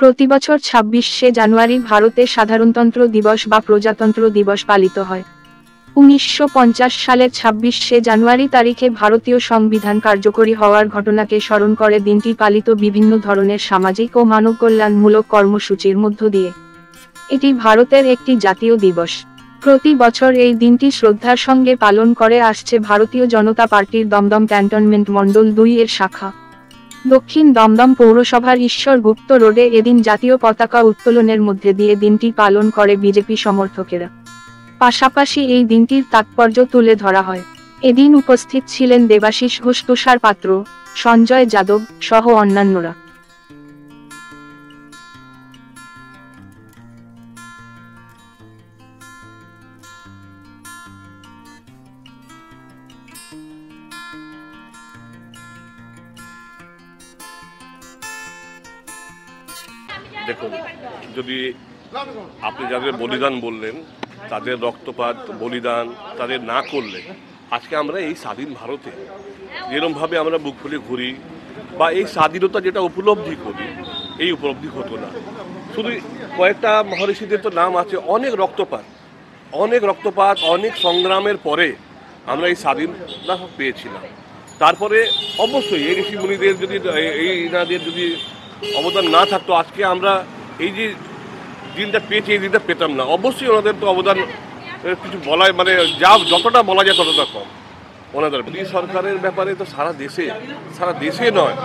প্রতি বছর 26শে জানুয়ারি ভারতে সাধারণতন্ত্র দিবস বা প্রজাতন্ত্র দিবস পালিত হয়। 1950 সালের 26শে জানুয়ারি তারিখে ভারতীয় সংবিধান কার্যকরী হওয়ার ঘটনাকে স্মরণ করে দিনটি পালিত বিভিন্ন ধরনের সামাজিক ও মানব কল্যাণমূলক কর্মসূচির মধ্য দিয়ে। এটি ভারতের একটি জাতীয় দিবস। প্রতি বছর এই দিনটি শ্রদ্ধার সঙ্গে পালন করে আসছে ভারতীয় জনতা পার্টির দমদম ক্যান্টনমেন্ট মণ্ডল 2 এর শাখা। দক্ষিণ দমদম পৌরসভার ঈশ্বর গুপ্ত রোডে এদিন জাতীয় পতাকা উত্তোলনের মধ্যে দিয়ে দিনটি পালন করে বিজেপি সমর্থকেরা। পাশাপাশি এই দিনটির তাৎপর্য তুলে ধরা হয়। এদিন উপস্থিত ছিলেন দেবাশিস ঘোষ, তুষার পাত্র, সঞ্জয় যাদব সহ অন্যান্যরা। দেখুন, যদি আপনি যাদের বলিদান বললেন, তাদের রক্তপাত বলিদান তাদের না করলে আজকে আমরা এই স্বাধীন ভারতে যেরকমভাবে আমরা বুক ফুলে ঘুরি বা এই স্বাধীনতা যেটা উপলব্ধি করি, এই উপলব্ধি হতো না। শুধু কয়েকটা মহর্ষিদের তো নাম আছে, অনেক রক্তপাত অনেক সংগ্রামের পরে আমরা এই স্বাধীনতা পেয়েছিলাম। তারপরে অবশ্যই এই ঋষিমুনিদের যদি এনাদের যদি অবদান না থাকতো আজকে আমরা এই যে দিনটা পেয়েছি এই দিনটা পেতাম না। অবশ্যই ওনাদের তো অবদান কিছু বলায় মানে যতটা বলা যায় ততটা কম। ওনাদের মোদী সরকারের ব্যাপারে তো সারা দেশে নয়,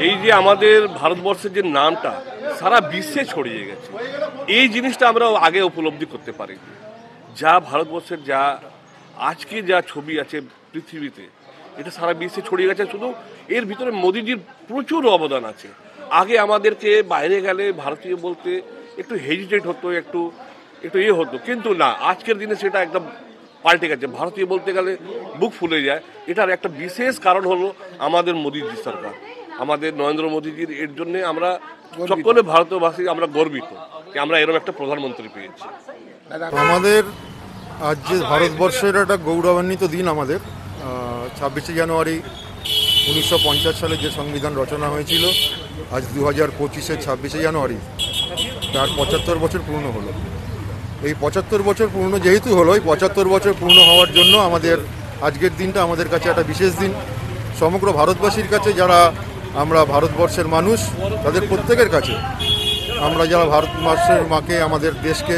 এই যে আমাদের ভারতবর্ষের যে নামটা সারা বিশ্বে ছড়িয়ে গেছে, এই জিনিসটা আমরা আগে উপলব্ধি করতে পারি। যা ভারতবর্ষের আজকে যা ছবি আছে পৃথিবীতে, এটা সারা বিশ্বে ছড়িয়ে গেছে। শুধু এর ভিতরে মোদিজির প্রচুর অবদান আছে। আগে আমাদেরকে বাইরে গেলে ভারতীয় বলতে একটু হেজিটেট হতো, একটু হতো, কিন্তু না, আজকের দিনে সেটা একদম পাল্টে গেছে। ভারতীয় বলতে গেলে বুক ফুলে যায়। এটার একটা বিশেষ কারণ হলো আমাদের মোদিজি সরকার, আমাদের নরেন্দ্র মোদিজির। এর জন্য আমরা সকলে ভারতবাসী আমরা গর্বিত যে আমরা এরকম একটা প্রধানমন্ত্রী পেয়েছি। আমাদের আজ যে ভারতবর্ষের একটা গৌরবান্বিত দিন, আমাদের 26শে জানুয়ারি 1950 সালে যে সংবিধান রচনা হয়েছিল, আজ 2025-এর 26শে জানুয়ারি তার 75 বছর পূর্ণ হলো। এই 75 বছর পূর্ণ যেহেতু হলো, এই 75 বছর পূর্ণ হওয়ার জন্য আমাদের আজকের দিনটা আমাদের কাছে একটা বিশেষ দিন। সমগ্র ভারতবাসীর কাছে, যারা আমরা ভারতবর্ষের মানুষ, তাদের প্রত্যেকের কাছে, আমরা যারা ভারতবর্ষের মাকে, আমাদের দেশকে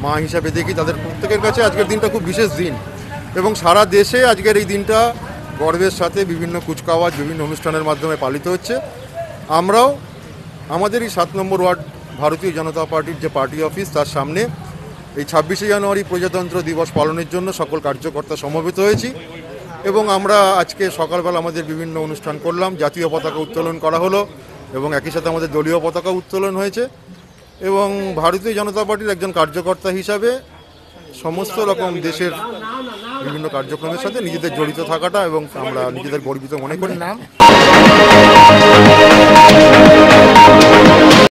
মা হিসাবে দেখি, তাদের প্রত্যেকের কাছে আজকের দিনটা খুব বিশেষ দিন। এবং সারা দেশে আজকের এই দিনটা গর্বের সাথে বিভিন্ন কুচকাওয়াজ, বিভিন্ন অনুষ্ঠানের মাধ্যমে পালিত হচ্ছে। আমরাও আমাদের এই 7 নম্বর ওয়ার্ড ভারতীয় জনতা পার্টির যে পার্টি অফিস, তার সামনে এই 26শে জানুয়ারি প্রজাতন্ত্র দিবস পালনের জন্য সকল কার্যকর্তা সমবেত হয়েছি। এবং আমরা আজকে সকালবেলা আমাদের বিভিন্ন অনুষ্ঠান করলাম, জাতীয় পতাকা উত্তোলন করা হলো এবং একই সাথে আমাদের দলীয় পতাকা উত্তোলন হয়েছে। এবং ভারতীয় জনতা পার্টির একজন কার্যকর্তা হিসাবে সমস্ত রকম দেশের বিভিন্ন কার্যক্রমের সাথে নিজেদের জড়িত থাকাটা এবং আমরা নিজেদের গর্বিত মনে করি। নাম